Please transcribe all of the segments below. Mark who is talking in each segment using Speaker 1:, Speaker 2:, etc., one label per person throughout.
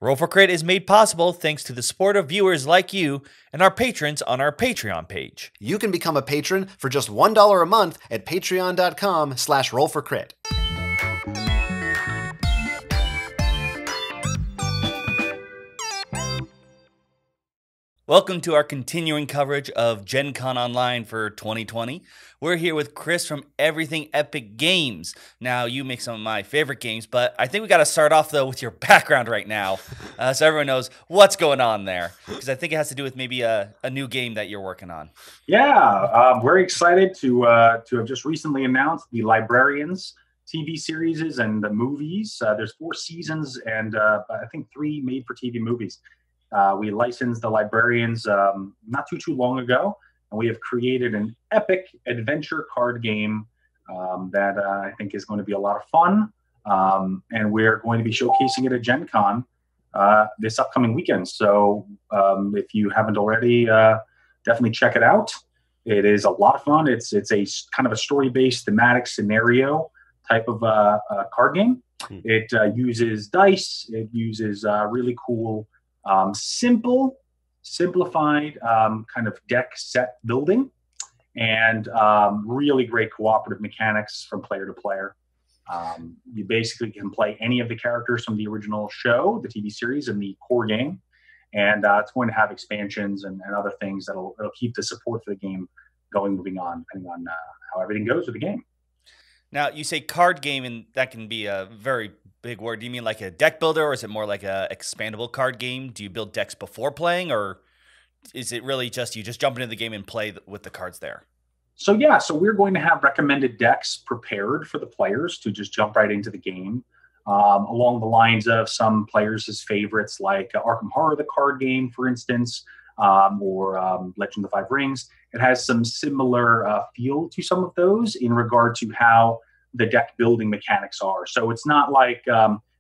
Speaker 1: Roll for Crit is made possible thanks to the support of viewers like you and our patrons on our Patreon page.
Speaker 2: You can become a patron for just $1 a month at patreon.com/rollforcrit.
Speaker 1: Welcome to our continuing coverage of Gen Con Online for 2020. We're here with Chris from Everything Epic Games. Now, you make some of my favorite games, but I think we got to start off, though, with your background right now, so everyone knows what's going on there, because I think it has to do with maybe a new game that you're working on.
Speaker 3: Yeah, very excited to have just recently announced the Librarians TV series and the movies. There's 4 seasons and I think 3 made-for-TV movies. We licensed the Librarians not too long ago, and we have created an epic adventure card game that I think is going to be a lot of fun. And we're going to be showcasing it at Gen Con this upcoming weekend. So if you haven't already, definitely check it out. It is a lot of fun. It's a kind of a story-based thematic scenario type of card game. It uses dice. It uses really cool simplified kind of deck set building, and really great cooperative mechanics from player to player. You basically can play any of the characters from the original show, the TV series, and the core game, and it's going to have expansions and other things that'll keep the support for the game going, moving on, depending on how everything goes with the game.
Speaker 1: Now, you say card game, and that can be a very big word. Do you mean like a deck builder, or is it more like a expandable card game? Do you build decks before playing, or is it really just you just jump into the game and play with the cards there?
Speaker 3: So we're going to have recommended decks prepared for the players to just jump right into the game, along the lines of some players' favorites, like Arkham Horror, the card game, for instance, or Legend of the Five Rings. It has some similar feel to some of those in regard to how the deck building mechanics are. So it's not like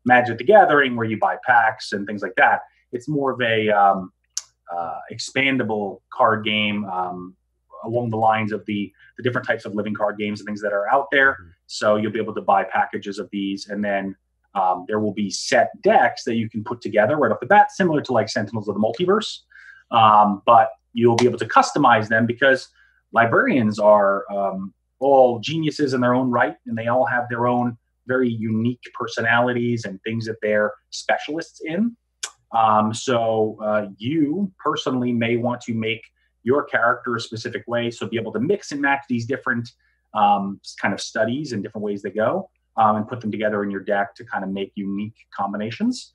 Speaker 3: Magic the Gathering where you buy packs and things like that. It's more of a expandable card game along the lines of the different types of living card games and things that are out there. So you'll be able to buy packages of these, and then there will be set decks that you can put together right off the bat, similar to like Sentinels of the Multiverse. But you'll be able to customize them because librarians are all geniuses in their own right, and they all have their own very unique personalities and things that they're specialists in. So you personally may want to make your character a specific way, so be able to mix and match these different kind of studies and different ways they go, and put them together in your deck to kind of make unique combinations.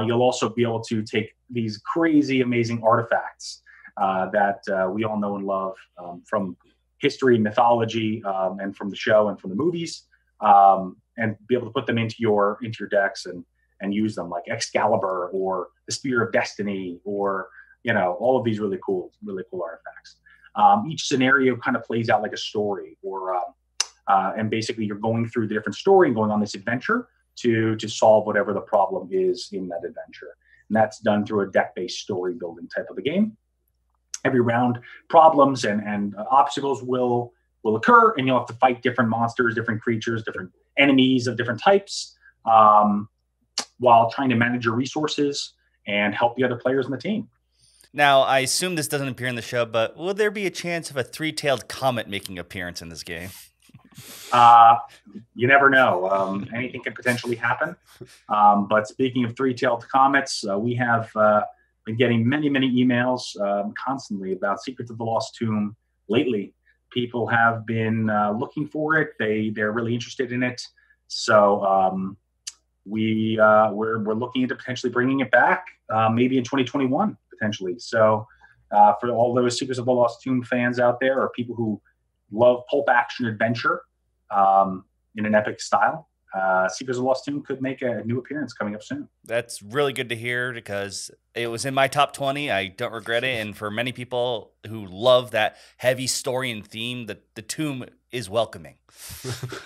Speaker 3: You'll also be able to take these crazy, amazing artifacts that we all know and love from history, mythology, and from the show and from the movies, and be able to put them into your decks and use them, like Excalibur or the Spear of Destiny, or all of these really cool artifacts. Each scenario kind of plays out like a story, and basically you're going through the different story and going on this adventure to solve whatever the problem is in that adventure. And that's done through a deck-based story building type of a game. Every round, problems and obstacles will occur, and you'll have to fight different monsters, different creatures, different enemies of different types, while trying to manage your resources and help the other players in the team.
Speaker 1: Now, I assume this doesn't appear in the show, but will there be a chance of a 3-tailed comet making an appearance in this game?
Speaker 3: You never know. Anything could potentially happen. But speaking of 3-tailed comets, we have been getting many emails constantly about Secrets of the Lost Tomb lately. People have been looking for it. They're really interested in it. So we're looking into potentially bringing it back, maybe in 2021 potentially. So for all those Secrets of the Lost Tomb fans out there, or people who love pulp action adventure in an epic style, Secrets of the Lost Tomb could make a new appearance coming up soon.
Speaker 1: That's really good to hear, because it was in my top 20. I don't regret it. And for many people who love that heavy story and theme, the Tomb is welcoming.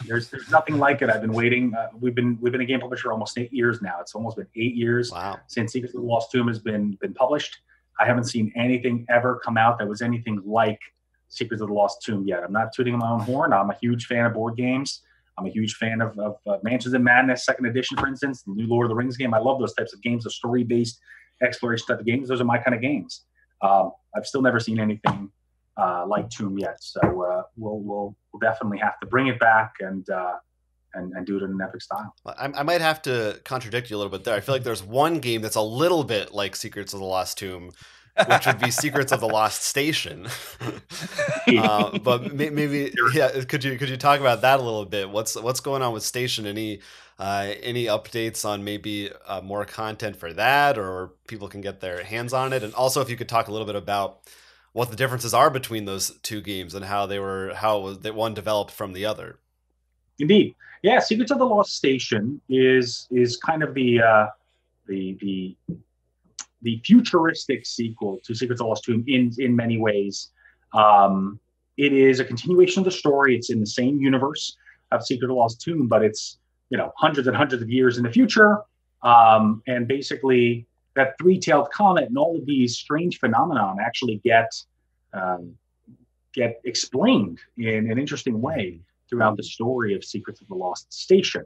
Speaker 3: There's nothing like it. I've been waiting. We've been a game publisher almost 8 years now. It's almost been 8 years since Secrets of the Lost Tomb has been published. I haven't seen anything ever come out that was anything like Secrets of the Lost Tomb yet. I'm not tooting my own horn. I'm a huge fan of board games. I'm a huge fan of Mansions of Madness Second Edition, for instance, the new Lord of the Rings game. I love those types of games, the story-based exploration type of games. Those are my kind of games. I've still never seen anything like Tomb yet, so we'll definitely have to bring it back and do it in an epic style.
Speaker 2: I might have to contradict you a little bit there. I feel like there's one game that's a little bit like Secrets of the Lost Tomb, which would be Secrets of the Lost Station. But maybe, yeah. Could you talk about that a little bit? What's going on with Station? Any updates on maybe more content for that, or people can get their hands on it? And also, if you could talk a little bit about what the differences are between those two games and how it was that one developed from the other.
Speaker 3: Indeed, yeah. Secrets of the Lost Station is kind of the futuristic sequel to Secrets of the Lost Tomb in many ways. It is a continuation of the story. It's in the same universe of Secret of the Lost Tomb, but it's hundreds and hundreds of years in the future. And basically, that three-tailed comet and all of these strange phenomenon actually get explained in an interesting way throughout the story of Secrets of the Lost Station.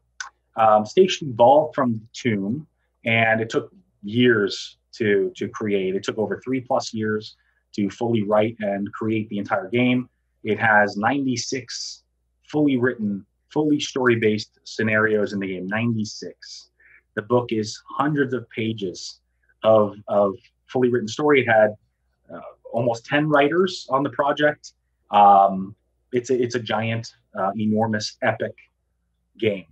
Speaker 3: Station evolved from the Tomb, and it took years to create. It took over 3+ years to fully write and create the entire game. It has 96 fully written, fully story-based scenarios in the game. 96. The book is hundreds of pages of fully written story. It had almost 10 writers on the project. It's a giant, enormous, epic game.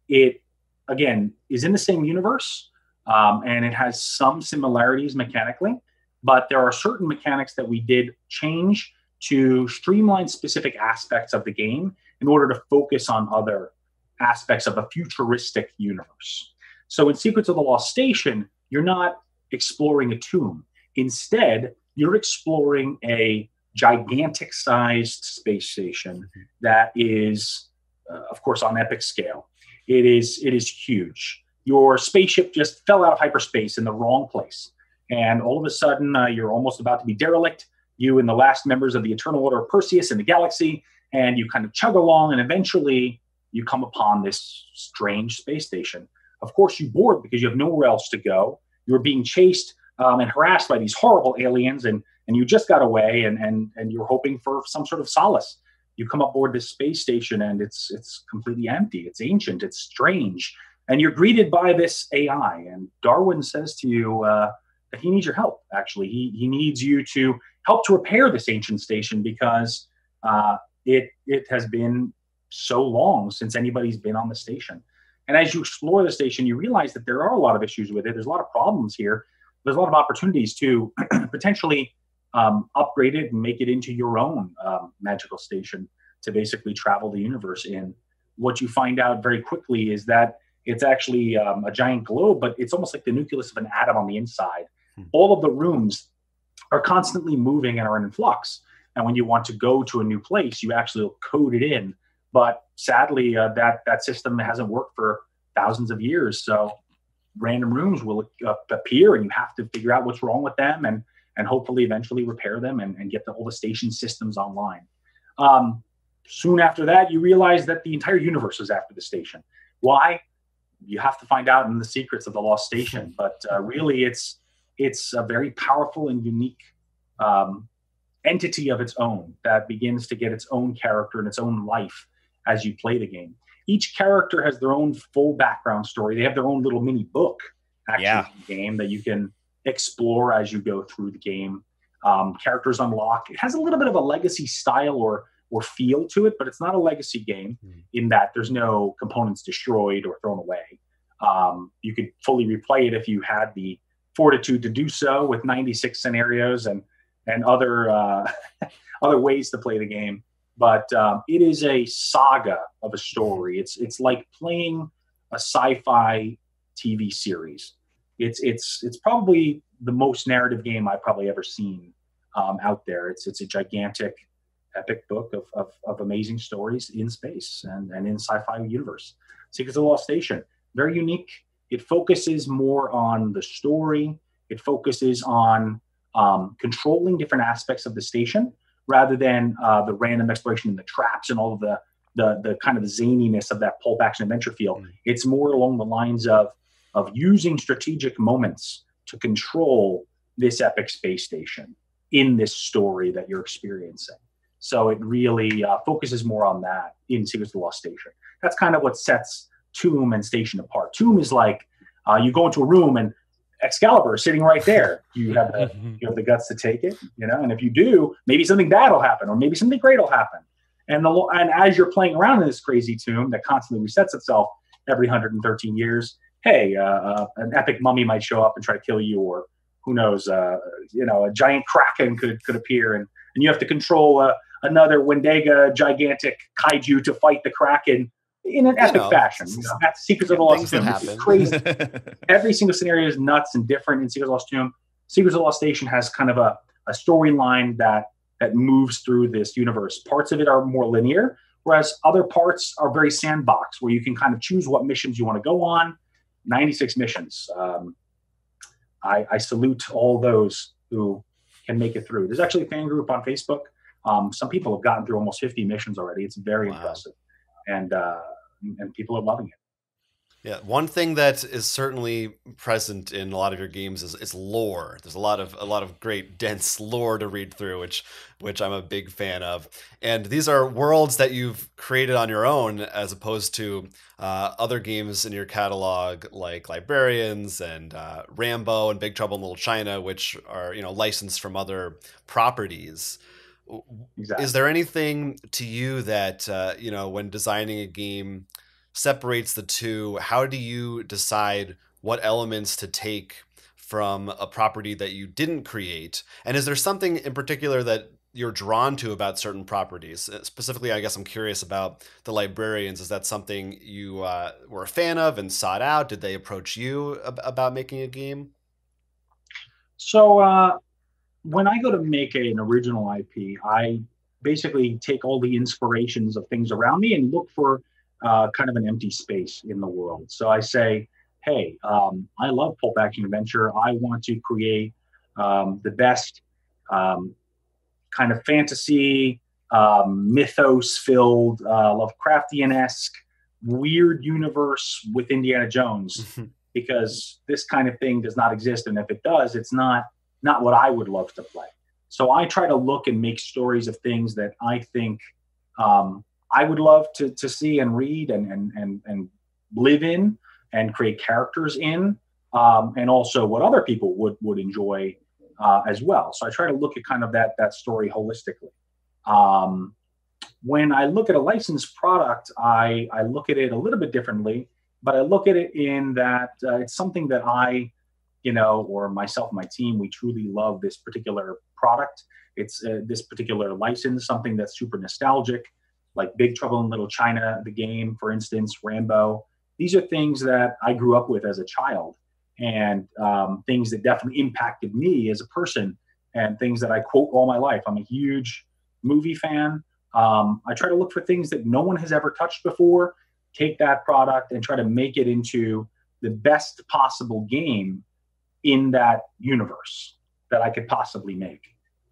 Speaker 3: It, again, is in the same universe, and it has some similarities mechanically, but there are certain mechanics that we did change to streamline specific aspects of the game in order to focus on other aspects of a futuristic universe. So in Secrets of the Lost Station, you're not exploring a tomb. Instead, you're exploring a gigantic-sized space station that is, of course, on epic scale. It is huge. Your spaceship just fell out of hyperspace in the wrong place, and all of a sudden, you're almost about to be derelict. You and the last members of the Eternal Order of Perseus in the galaxy, and you kind of chug along, and eventually you come upon this strange space station. Of course, you board because you have nowhere else to go. You're being chased and harassed by these horrible aliens, and you just got away, and you're hoping for some sort of solace. You come aboard this space station, and it's completely empty. It's ancient. It's strange. And you're greeted by this AI. And Darwin says to you that he needs your help, actually. He needs you to help to repair this ancient station because it has been so long since anybody's been on the station. And as you explore the station, you realize that there are a lot of issues with it. There's a lot of problems here. There's a lot of opportunities to potentially upgrade it and make it into your own magical station to basically travel the universe in. What you find out very quickly is that it's actually a giant globe, but it's almost like the nucleus of an atom on the inside. All of the rooms are constantly moving and are in flux. And when you want to go to a new place, you actually code it in. But sadly, that system hasn't worked for thousands of years. So random rooms will appear, and you have to figure out what's wrong with them and hopefully eventually repair them and get all the station systems online. Soon after that, you realize that the entire universe is after the station. Why? You have to find out in the Secrets of the Lost Station. But really, it's a very powerful and unique entity of its own that begins to get its own character and its own life as you play the game. Each character has their own full background story. They have their own little mini book, actually, in the game that you can explore as you go through the game. Characters unlock. It has a little bit of a legacy style or feel to it, but it's not a legacy game in that there's no components destroyed or thrown away. You could fully replay it if you had the fortitude to do so with 96 scenarios and other other ways to play the game. But it is a saga of a story. It's like playing a sci-fi TV series. It's probably the most narrative game I've probably ever seen out there. It's a gigantic, epic book of amazing stories in space and in sci-fi universe. Secrets of the Lost Station, very unique. It focuses more on the story. It focuses on controlling different aspects of the station rather than the random exploration and the traps and all of the the kind of zaniness of that pulp action adventure feel. It's more along the lines of using strategic moments to control this epic space station in this story that you're experiencing. So it really focuses more on that in Secrets of the Lost Station. That's kind of what sets Tomb and Station apart. Tomb is like you go into a room and Excalibur is sitting right there. You have the guts to take it, and if you do, maybe something bad will happen, or maybe something great will happen. And as you're playing around in this crazy tomb that constantly resets itself every 113 years, hey, an epic mummy might show up and try to kill you, or who knows, a giant kraken could appear, and you have to control another Wendigo gigantic kaiju to fight the kraken in an epic fashion. That's Secrets of the Lost Tomb. It's crazy. Every single scenario is nuts and different in Secrets of the Lost Tomb. Secrets of the Lost Station has kind of a storyline that moves through this universe. Parts of it are more linear, whereas other parts are very sandbox, where you can kind of choose what missions you want to go on. 96 missions. I salute all those who can make it through. There's actually a fan group on Facebook. Some people have gotten through almost 50 missions already. It's very impressive. And people are loving it.
Speaker 2: Yeah, one thing that is certainly present in a lot of your games is lore. There's a lot of great dense lore to read through, which I'm a big fan of. And these are worlds that you've created on your own, as opposed to other games in your catalog like Librarians and Rambo and Big Trouble in Little China, which are licensed from other properties. Exactly. Is there anything to you that when designing a game separates the two? How do you decide what elements to take from a property that you didn't create? And is there something in particular that you're drawn to about certain properties? Specifically, I guess I'm curious about the Librarians. Is that something you were a fan of and sought out? Did they approach you about making a game?
Speaker 3: So when I go to make an original IP, I basically take all the inspirations of things around me and look for kind of an empty space in the world. So I say, hey, I love pulp action adventure. I want to create the best kind of fantasy, mythos-filled, Lovecraftian-esque, weird universe with Indiana Jones, because this kind of thing does not exist. And if it does, it's not what I would love to play. So I try to look and make stories of things that I think I would love to see and read and live in and create characters in, and also what other people would enjoy as well. So I try to look at kind of that story holistically. When I look at a licensed product, I look at it a little bit differently, but I look at it in that it's something that I, or myself and my team, we truly love this particular product. It's this particular license, something that's super nostalgic, like Big Trouble in Little China, the game, for instance, Rambo. These are things that I grew up with as a child, and things that definitely impacted me as a person, and things that I quote all my life. I'm a huge movie fan. I try to look for things that no one has ever touched before, take that product and try to make it into the best possible game in that universe that I could possibly make.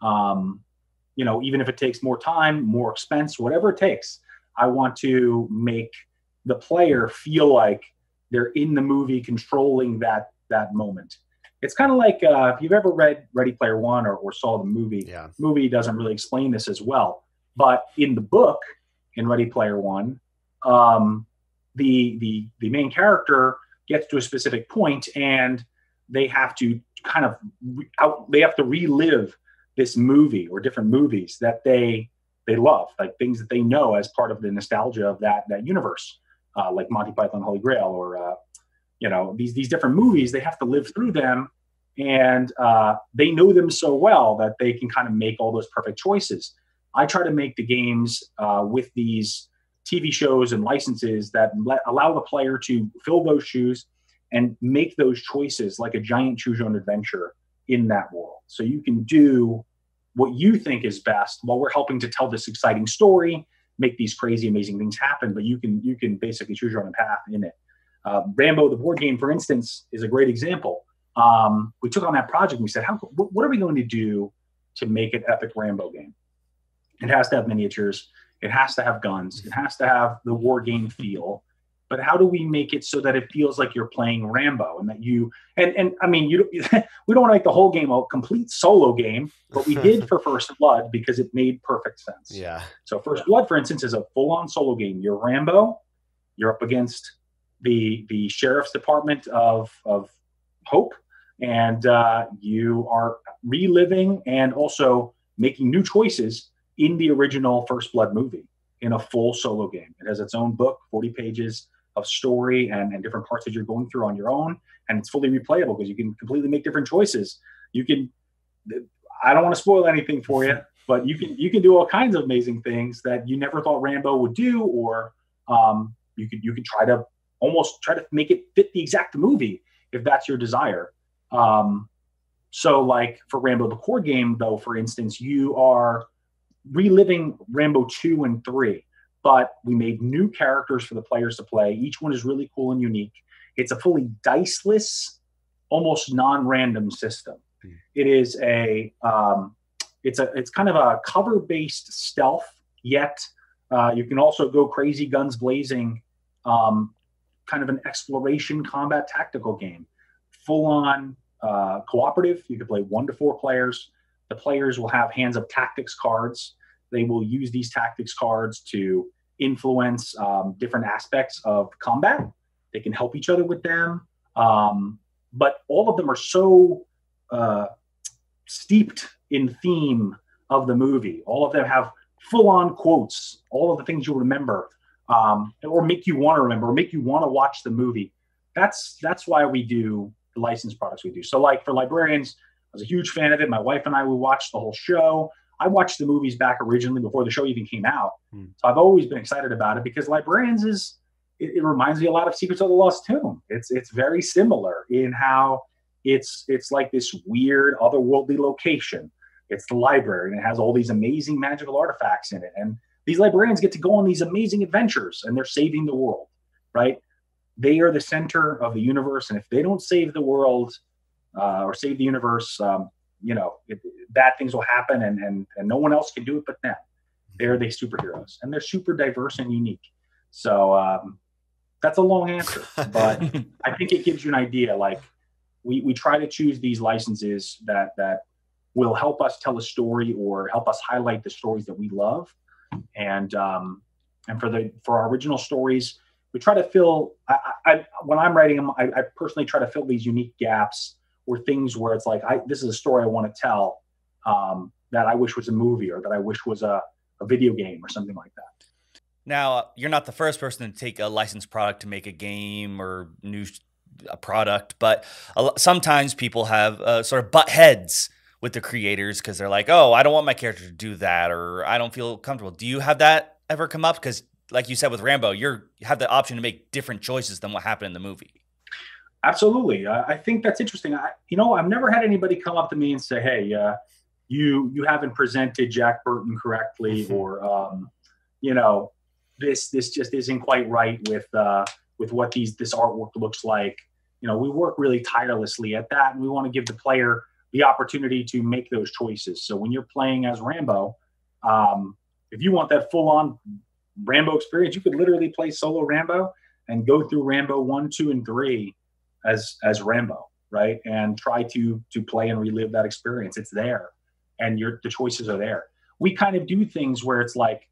Speaker 3: Even if it takes more time, more expense, whatever it takes, I want to make the player feel like they're in the movie, controlling that moment. It's kind of like if you've ever read Ready Player One or saw the movie.
Speaker 2: Yeah.
Speaker 3: The movie doesn't really explain this as well, but in the book, in Ready Player One, the main character gets to a specific point, and they have to they have to relive this movie or different movies that they love, like things that they know as part of the nostalgia of that universe, like Monty Python Holy Grail, or these different movies. They have to live through them, and they know them so well that they can kind of make all those perfect choices. I try to make the games with these TV shows and licenses that allow the player to fill those shoes and make those choices like a giant choose your own adventure in that world. So you can do what you think is best while we're helping to tell this exciting story, make these crazy, amazing things happen, but you can basically choose your own path in it. Rambo, the board game, for instance, is a great example. We took on that project and we said, what are we going to do to make an epic Rambo game? It has to have miniatures. It has to have guns. It has to have the war game feel. But how do we make it so that it feels like you're playing Rambo and that you and I mean you we don't want to make the whole game a complete solo game, but we did for First Blood because it made perfect sense.
Speaker 2: Yeah.
Speaker 3: So First Blood, for instance, is a full-on solo game. You're Rambo. You're up against the sheriff's department of Hope, and you are reliving and also making new choices in the original First Blood movie in a full solo game. It has its own book, 40 pages of story and different parts that you're going through on your own. And it's fully replayable because you can completely make different choices. You can, I don't want to spoil anything for you, but you can do all kinds of amazing things that you never thought Rambo would do, or you could try to make it fit the exact movie if that's your desire. So like for Rambo, the core game though, for instance, you are reliving Rambo 2 and 3, but we made new characters for the players to play. Each one is really cool and unique. It's a fully diceless, almost non-random system. It is it's kind of a cover-based stealth, yet you can also go crazy guns blazing, kind of an exploration combat tactical game. Full-on cooperative. You can play 1 to 4 players. The players will have hands of tactics cards. They will use these tactics cards to influence different aspects of combat. They can help each other with them. But all of them are so steeped in theme of the movie. All of them have full-on quotes, all of the things you'll remember, or make you want to remember, or make you want to watch the movie. That's why we do the licensed products we do. So like for Librarians, I was a huge fan of it. My wife and I, we watched the whole show. I watched the movies back originally before the show even came out. So I've always been excited about it because Librarians it reminds me a lot of Secrets of the Lost Tomb. It's very similar in how it's like this weird otherworldly location. It's the library and it has all these amazing magical artifacts in it. And these librarians get to go on these amazing adventures and they're saving the world, right? They are the center of the universe. And if they don't save the world or save the universe, bad things will happen and no one else can do it but them. They're the superheroes and they're super diverse and unique. So that's a long answer, but I think it gives you an idea. Like we try to choose these licenses that will help us tell a story or help us highlight the stories that we love. And for our original stories, we try to fill, when I'm writing them, I personally try to fill these unique gaps or things where it's like, this is a story I want to tell that I wish was a movie or that I wish was a video game or something like that.
Speaker 1: Now, you're not the first person to take a licensed product to make a game or a product, but sometimes people have sort of butt heads with the creators because they're like, oh, I don't want my character to do that, or I don't feel comfortable. Do you have that ever come up? Because like you said with Rambo, you have the option to make different choices than what happened in the movie.
Speaker 3: Absolutely. I think that's interesting. I've never had anybody come up to me and say, hey, you haven't presented Jack Burton correctly, or, this just isn't quite right with what this artwork looks like. We work really tirelessly at that, and we want to give the player the opportunity to make those choices. So when you're playing as Rambo, if you want that full-on Rambo experience, you could literally play solo Rambo and go through Rambo 1, 2, and 3 as Rambo, right? And try to play and relive that experience. It's there, and the choices are there. We kind of do things where it's like,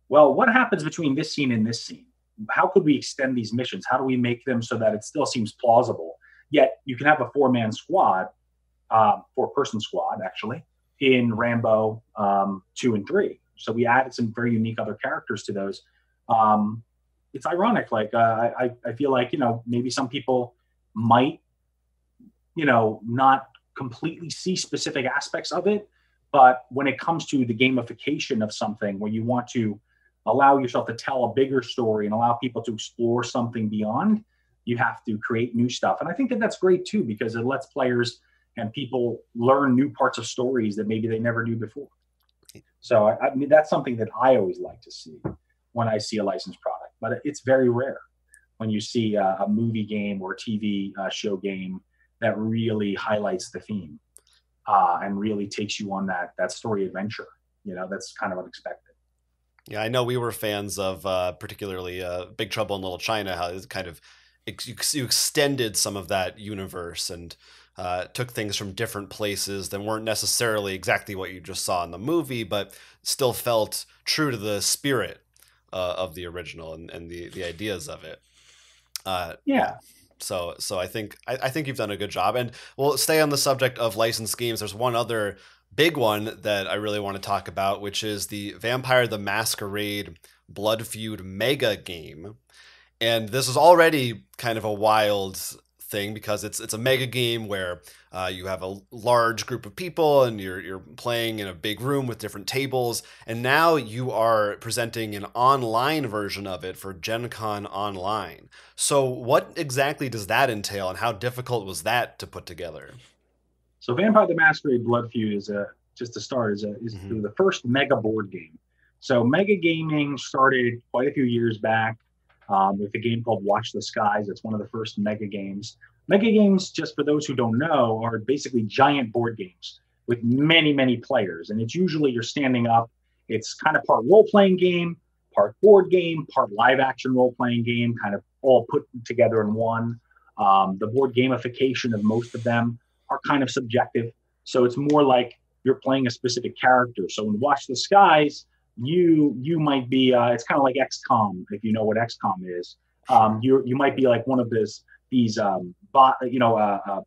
Speaker 3: well, what happens between this scene and this scene? How could we extend these missions? How do we make them so that it still seems plausible? Yet you can have a 4-man squad, 4-person squad, actually, in Rambo 2 and 3. So we added some very unique other characters to those. It's ironic. Like I feel like, maybe some people might, not completely see specific aspects of it. But when it comes to the gamification of something where you want to allow yourself to tell a bigger story and allow people to explore something beyond, you have to create new stuff. And I think that that's great too, because it lets players and people learn new parts of stories that maybe they never knew before. So I mean, that's something that I always like to see when I see a licensed product, but it's very rare when you see a movie game or a TV show game that really highlights the theme and really takes you on that story adventure. That's kind of unexpected.
Speaker 2: Yeah, I know we were fans of particularly Big Trouble in Little China, how it kind of you extended some of that universe and took things from different places that weren't necessarily exactly what you just saw in the movie, but still felt true to the spirit of the original and the ideas of it. Yeah.
Speaker 3: Yeah.
Speaker 2: So I think you've done a good job. And we'll stay on the subject of licensed games. There's one other big one that I really want to talk about, which is the Vampire the Masquerade Blood Feud mega game. And this is already kind of a wild thing because it's a mega game where you have a large group of people and you're playing in a big room with different tables, and now you are presenting an online version of it for Gen Con Online. So what exactly does that entail, and how difficult was that to put together?
Speaker 3: So Vampire the Masquerade Blood Feud is just to start is the first mega board game. So mega gaming started quite a few years back with a game called Watch the Skies. It's one of the first mega games. Mega games, just for those who don't know, are basically giant board games with many, many players. And it's usually you're standing up. It's kind of part role-playing game, part board game, part live-action role-playing game, kind of all put together in one. The board gamification of most of them are kind of subjective. So it's more like you're playing a specific character. So in Watch the Skies, you might be it's kind of like XCOM, if you know what XCOM is. You might be like one of these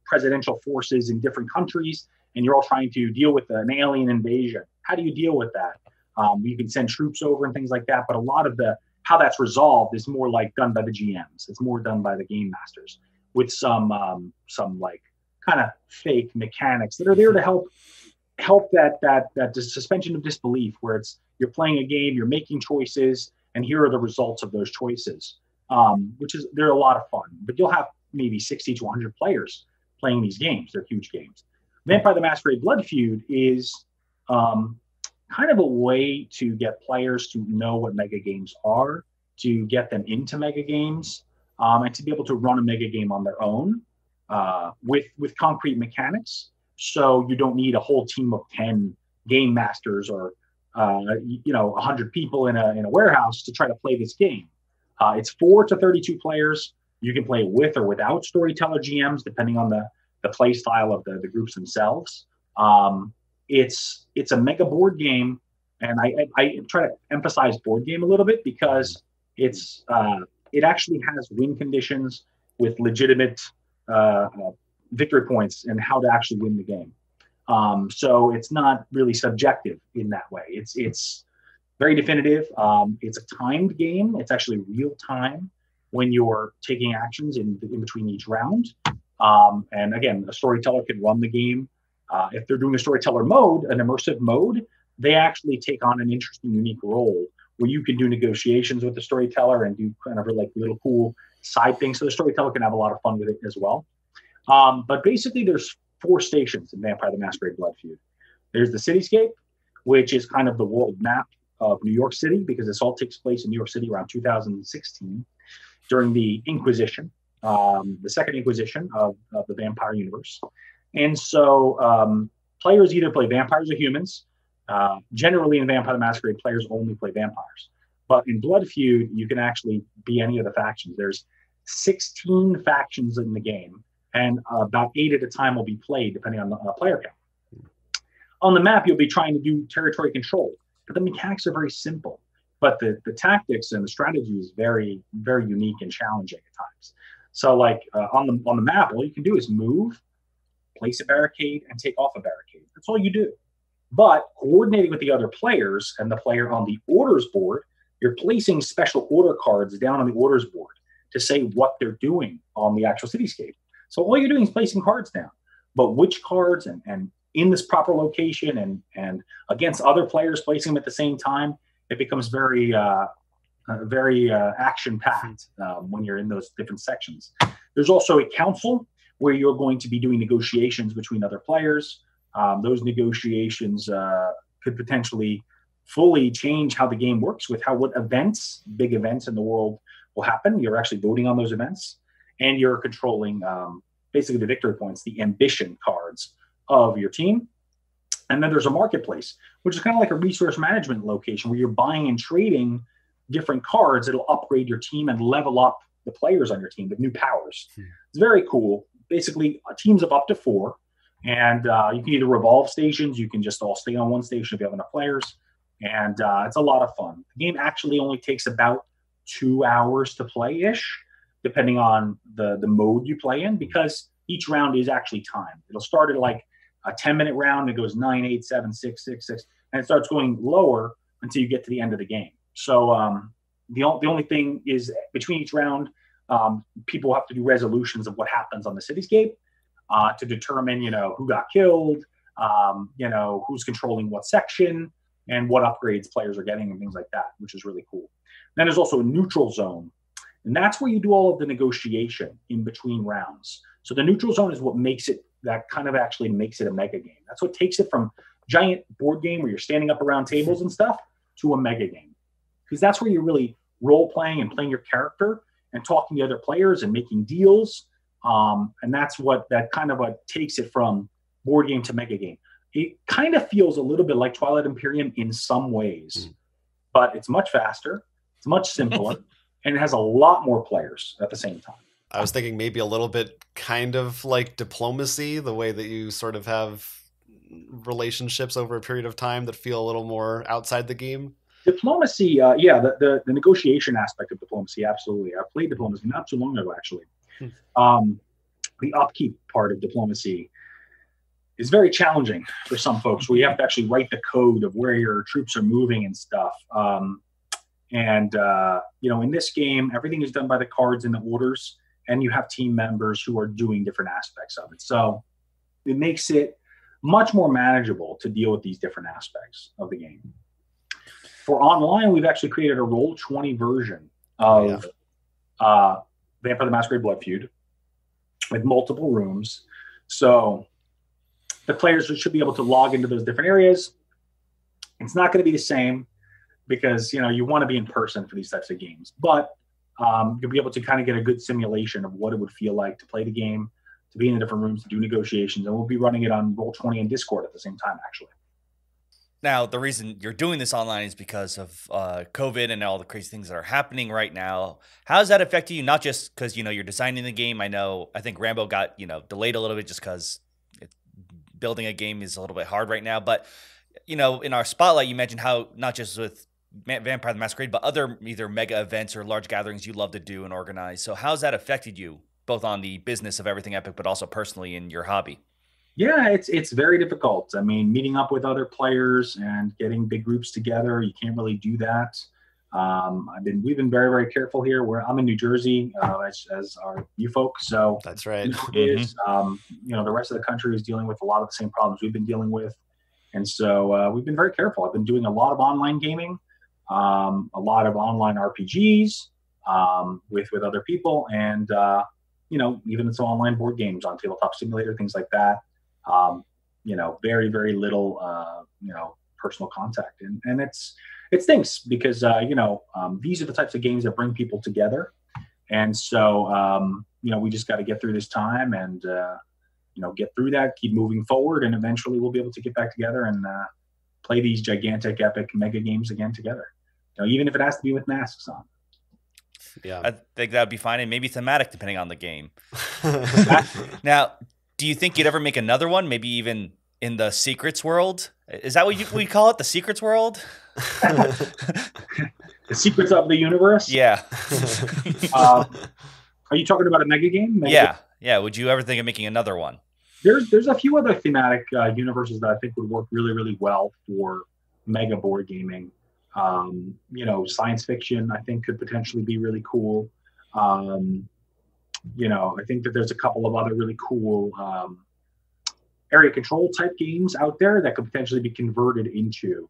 Speaker 3: presidential forces in different countries, and you're all trying to deal with an alien invasion. How do you deal with that? You can send troops over and things like that, but a lot of the how that's resolved is more like done by the GMs. It's more done by the game masters with some like kind of fake mechanics that are there to help that suspension of disbelief, where it's you're playing a game, you're making choices, and here are the results of those choices. Which is they're a lot of fun, but you'll have maybe 60 to 100 players playing these games. They're huge games. Vampire the Masquerade Blood Feud is kind of a way to get players to know what mega games are, to get them into mega games, and to be able to run a mega game on their own with concrete mechanics. So you don't need a whole team of 10 game masters or 100 people in a warehouse to try to play this game. It's 4 to 32 players. You can play with or without storyteller GMs, depending on the play style of the groups themselves. It's a mega board game, and I try to emphasize board game a little bit because it actually has win conditions with legitimate victory points and how to actually win the game. So it's not really subjective in that way. It's very definitive. It's a timed game. It's actually real time when you're taking actions in between each round. And again, a storyteller can run the game. If they're doing a storyteller mode, an immersive mode, they actually take on an interesting, unique role where you can do negotiations with the storyteller and do kind of like little cool side things. So the storyteller can have a lot of fun with it as well. But basically, there's 4 stations in Vampire the Masquerade Blood Feud. There's the cityscape, which is kind of the world map of New York City, because this all takes place in New York City around 2016 during the Inquisition, the Second Inquisition of the vampire universe. And so players either play vampires or humans. Generally in Vampire the Masquerade, players only play vampires. But in Blood Feud, you can actually be any of the factions. There's 16 factions in the game, and about 8 at a time will be played, depending on the player count. On the map, you'll be trying to do territory control, but the mechanics are very simple. But the tactics and the strategy is very, very unique and challenging at times. So, like on the map, all you can do is move, place a barricade, and take off a barricade. That's all you do. But coordinating with the other players and the player on the orders board, you're placing special order cards down on the orders board to say what they're doing on the actual cityscape. So all you're doing is placing cards down. But which cards and in this proper location and against other players placing them at the same time, it becomes very action-packed when you're in those different sections. There's also a council where you're going to be doing negotiations between other players. Those negotiations could potentially fully change how the game works with what events, big events in the world will happen. You're actually voting on those events, and you're controlling basically the victory points, the ambition cards of your team. And then there's a marketplace, which is kind of like a resource management location where you're buying and trading different cards that'll upgrade your team and level up the players on your team with new powers. It's very cool. Basically, teams of up to 4. And you can either revolve stations. You can just all stay on one station if you have enough players. And it's a lot of fun. The game actually only takes about 2 hours to play-ish, depending on the mode you play in, because each round is actually timed. It'll start at like a 10-minute round. It goes 9, 8, 7, 6, 6, 6, and it starts going lower until you get to the end of the game. So the only thing is between each round, people have to do resolutions of what happens on the cityscape to determine, who got killed, who's controlling what section, and what upgrades players are getting and things like that, which is really cool. Then there's also a neutral zone, and that's where you do all of the negotiation in between rounds. So the neutral zone is what makes it, that kind of actually makes it a mega game. That's what takes it from giant board game where you're standing up around tables and stuff to a mega game. Because that's where you're really role playing and playing your character and talking to other players and making deals. And that's what takes it from board game to mega game. It kind of feels a little bit like Twilight Imperium in some ways, but it's much faster, it's much simpler, and it has a lot more players at the same time.
Speaker 2: I was thinking maybe a little bit kind of like Diplomacy, the way that you sort of have relationships over a period of time that feel a little more outside the game.
Speaker 3: Diplomacy, the negotiation aspect of Diplomacy, absolutely. I played Diplomacy not too long ago, actually. The upkeep part of Diplomacy is very challenging for some folks, where you have to actually write the code of where your troops are moving and stuff. In this game, everything is done by the cards and the orders, and you have team members who are doing different aspects of it. So it makes it much more manageable to deal with these different aspects of the game. For online, we've actually created a Roll20 version of Vampire the Masquerade Blood Feud with multiple rooms. So the players should be able to log into those different areas. It's not going to be the same because, you want to be in person for these types of games. But you'll be able to kind of get a good simulation of what it would feel like to play the game, to be in the different rooms, to do negotiations. And we'll be running it on Roll20 and Discord at the same time, actually.
Speaker 1: Now, the reason you're doing this online is because of COVID and all the crazy things that are happening right now. How has that affected you? Not just because, you're designing the game. I think Rambo got, delayed a little bit just because building a game is a little bit hard right now. But, in our spotlight, you mentioned how not just with Vampire the Masquerade, but other either mega events or large gatherings you love to do and organize. So how's that affected you, both on the business of Everything Epic, but also personally in your hobby?
Speaker 3: Yeah, it's very difficult. I mean, meeting up with other players and getting big groups together, you can't really do that. We've been very, very careful here. I'm in New Jersey, as are you folks. So
Speaker 2: that's right.
Speaker 3: The rest of the country is dealing with a lot of the same problems we've been dealing with, and so we've been very careful. I've been doing a lot of online gaming, a lot of online RPGs with other people, and even some online board games on Tabletop Simulator, things like that. Very, very little, personal contact. And it stinks because, these are the types of games that bring people together. And so, we just got to get through this time and, get through that, keep moving forward. And eventually we'll be able to get back together and play these gigantic, epic mega games again together, even if it has to be with masks on.
Speaker 2: Yeah,
Speaker 1: I think that would be fine, and maybe thematic depending on the game. Now, do you think you'd ever make another one? Maybe even in the Secrets world? Is that what we call it? The Secrets world?
Speaker 3: The Secrets of the Universe?
Speaker 1: Yeah.
Speaker 3: Are you talking about a mega game?
Speaker 1: Yeah. Would you ever think of making another one?
Speaker 3: There's a few other thematic universes that I think would work really, really well for mega board gaming. Science fiction, I think, could potentially be really cool. I think that there's a couple of other really cool area control type games out there that could potentially be converted into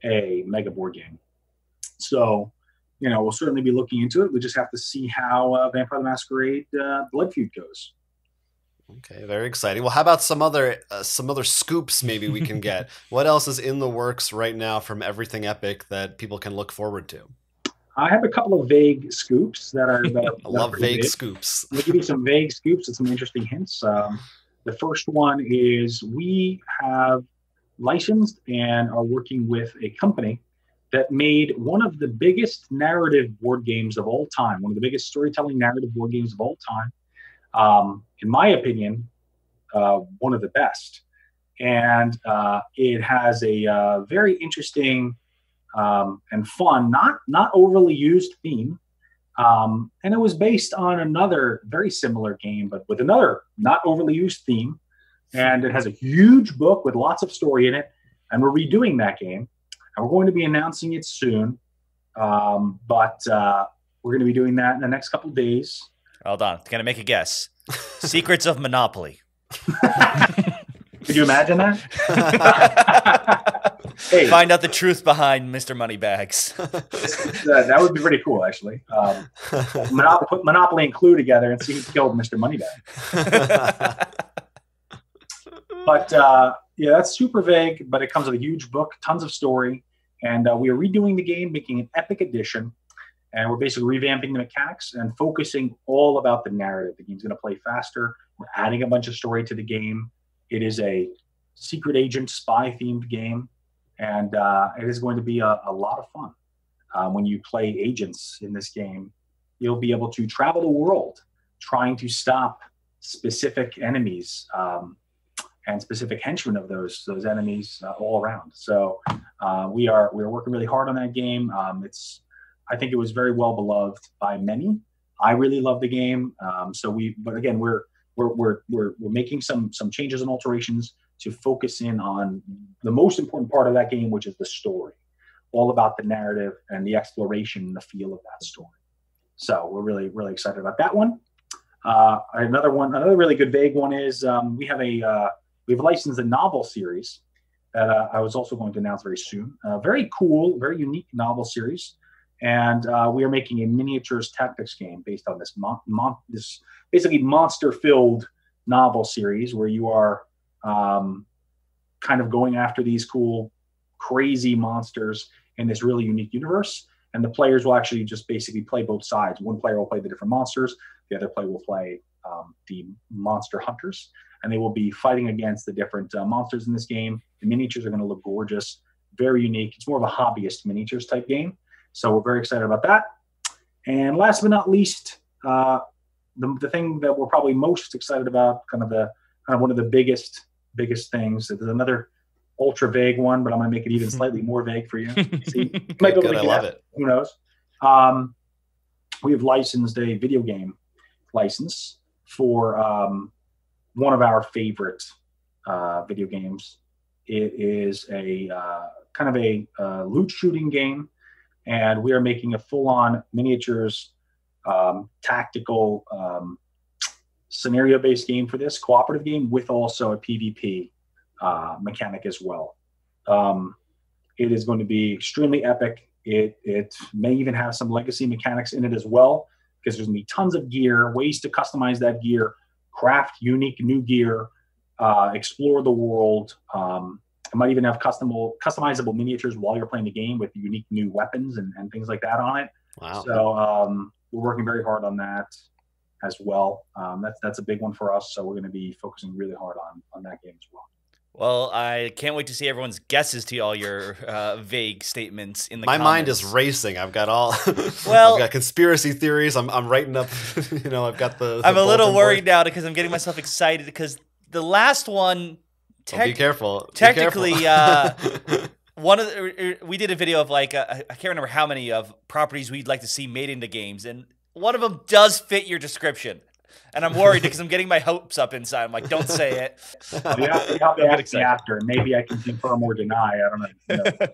Speaker 3: a mega board game. So, we'll certainly be looking into it. We just have to see how Vampire the Masquerade Blood Feud goes.
Speaker 2: Okay, very exciting. Well, how about some other scoops maybe we can get? What else is in the works right now from Everything Epic that people can look forward to?
Speaker 3: I have a couple of vague scoops that are.
Speaker 2: I love vague scoops.
Speaker 3: Let me give you some vague scoops and some interesting hints. The first one is we have licensed and are working with a company that made one of the biggest narrative board games of all time, one of the biggest storytelling narrative board games of all time. In my opinion, one of the best. And it has a very interesting and fun, not overly used theme. And it was based on another very similar game, but with another not overly used theme. And it has a huge book with lots of story in it. And we're redoing that game. And we're going to be announcing it soon. But we're going to be doing that in the next couple of days.
Speaker 1: Hold on. Can I make a guess? Secrets of Monopoly.
Speaker 3: Could you imagine that?
Speaker 1: Hey. Find out the truth behind Mr. Moneybags.
Speaker 3: That would be pretty cool, actually. Put Monopoly and Clue together and see who killed Mr. Moneybags. But yeah, that's super vague, but it comes with a huge book, tons of story. And we are redoing the game, making an epic edition. And we're basically revamping the mechanics and focusing all about the narrative. The game's going to play faster. We're adding a bunch of story to the game. It is a secret agent spy-themed game. And it is going to be a lot of fun. When you play agents in this game, you'll be able to travel the world trying to stop specific enemies and specific henchmen of those enemies all around. So we are working really hard on that game. I think it was very well beloved by many. I really love the game. But again, we're making some changes and alterations to focus in on the most important part of that game, which is the story, all about the narrative and the exploration and the feel of that story. So we're really, really excited about that one. Another really good vague one is we've licensed a novel series that I was also going to announce very soon. Very cool, very unique novel series. And we are making a miniatures tactics game based on this this basically monster-filled novel series where you are kind of going after these cool, crazy monsters in this really unique universe. And the players will actually just basically play both sides. One player will play the different monsters. The other player will play the monster hunters. And they will be fighting against the different monsters in this game. The miniatures are going to look gorgeous, very unique. It's more of a hobbyist miniatures type game. So we're very excited about that. And last but not least, the thing that we're probably most excited about, kind of one of the biggest things. There's another ultra vague one, but I'm going to make it even slightly more vague for you. See, you might be able to
Speaker 2: I love it.
Speaker 3: Who knows? We have licensed a video game license for one of our favorite video games. It is a kind of a loot shooting game. And we are making a full-on miniatures, tactical, scenario-based game for this, cooperative game with also a PvP mechanic as well. It is going to be extremely epic. It may even have some legacy mechanics in it as well, because there's going to be tons of gear, ways to customize that gear, craft unique new gear, explore the world. It might even have customizable miniatures while you're playing the game with unique new weapons and things like that on it.
Speaker 2: Wow.
Speaker 3: So we're working very hard on that as well. That's a big one for us. So we're going to be focusing really hard on that game as well.
Speaker 1: Well, I can't wait to see everyone's guesses to all your vague statements in the
Speaker 2: My
Speaker 1: comments.
Speaker 2: mind is racing. I've got all.
Speaker 1: Well,
Speaker 2: I've got conspiracy theories. I'm writing up. I've got the.
Speaker 1: I'm a little worried now because I'm getting myself excited because the last one.
Speaker 2: Be careful.
Speaker 1: Technically, we did a video of I can't remember how many of properties we'd like to see made into games, and one of them does fit your description. And I'm worried because I'm getting my hopes up inside. I'm like, don't say it.
Speaker 3: You have to ask me after. Maybe I can confirm or deny. I don't know.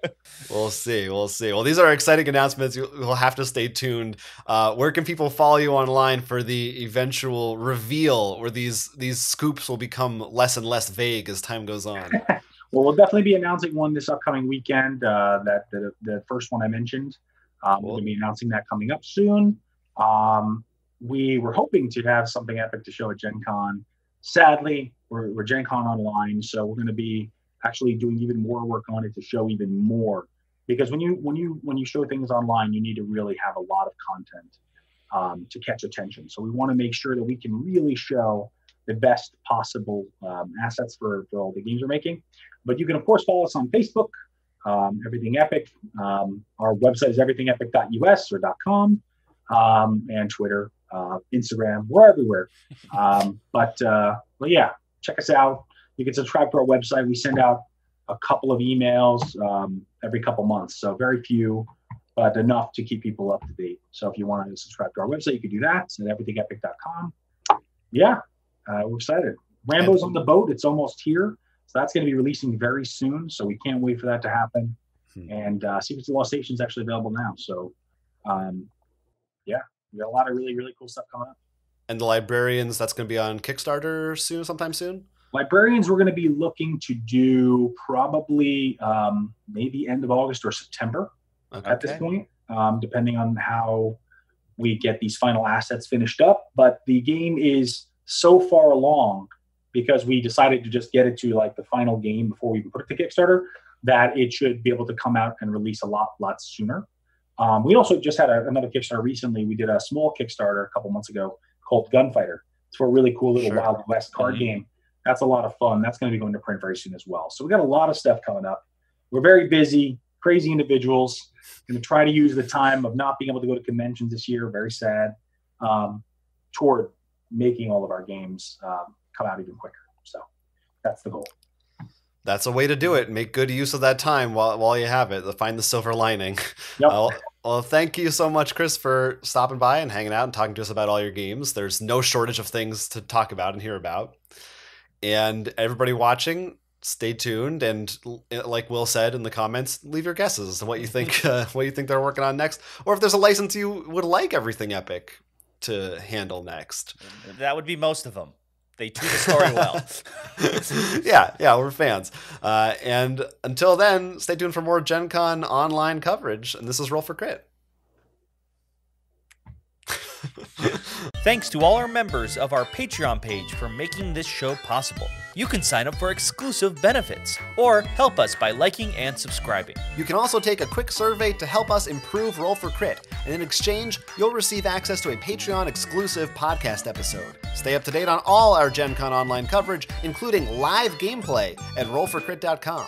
Speaker 2: We'll see. Well, these are exciting announcements. You'll have to stay tuned. Where can people follow you online for the eventual reveal where these scoops will become less and less vague as time goes on?
Speaker 3: Well, we'll definitely be announcing one this upcoming weekend. The first one I mentioned. We're going to be announcing that coming up soon. We were hoping to have something epic to show at Gen Con. Sadly, we're Gen Con online, so we're going to be actually doing even more work on it to show even more. Because when you show things online, you need to really have a lot of content to catch attention. So we want to make sure that we can really show best possible assets for all the games we're making. But you can, of course, follow us on Facebook, Everything Epic. Our website is everythingepic.us or .com, and Twitter, Instagram. We're everywhere. But yeah, check us out. You can subscribe to our website. We send out a couple of emails every couple months, so very few, but enough to keep people up to date. So if you want to subscribe to our website, you can do that. It's at everythingepic.com. Yeah, we're excited. Rambo's on the boat. It's almost here. So that's going to be releasing very soon. So we can't wait for that to happen. And Secrets of the Lost Station is actually available now. So yeah, we got a lot of really, really cool stuff coming up.
Speaker 2: And the Librarians, that's going to be on Kickstarter sometime soon?
Speaker 3: Librarians, we're going to be looking to do probably maybe end of August or September at this point, depending on how we get these final assets finished up. But the game is so far along, because we decided to just get it to like the final game before we even put it to Kickstarter, that it should be able to come out and release a lot sooner. We also just had another Kickstarter recently. We did a small Kickstarter a couple months ago called Gunfighter. It's for a really cool little Wild West card game. That's a lot of fun. That's going to be going to print very soon as well. So we got a lot of stuff coming up. We're very busy, crazy individuals. Going to try to use the time of not being able to go to conventions this year, very sad, toward making all of our games come out even quicker. So that's the goal.
Speaker 2: That's a way to do it. Make good use of that time while you have it. Find the silver lining.
Speaker 3: Yep.
Speaker 2: Well, thank you so much, Chris, for stopping by and hanging out and talking to us about all your games. There's no shortage of things to talk about and hear about. And everybody watching, stay tuned. And like Will said in the comments, leave your guesses as to what you think, they're working on next, or if there's a license you would like Everything Epic to handle next.
Speaker 1: That would be most of them. They treat the story well.
Speaker 2: Yeah, we're fans. And until then, stay tuned for more Gen Con online coverage. And this is Roll for Crit.
Speaker 1: Thanks to all our members of our Patreon page for making this show possible. You can sign up for exclusive benefits or help us by liking and subscribing.
Speaker 2: You can also take a quick survey to help us improve Roll for Crit, and in exchange, you'll receive access to a Patreon exclusive podcast episode. Stay up to date on all our Gen Con online coverage, including live gameplay at rollforcrit.com.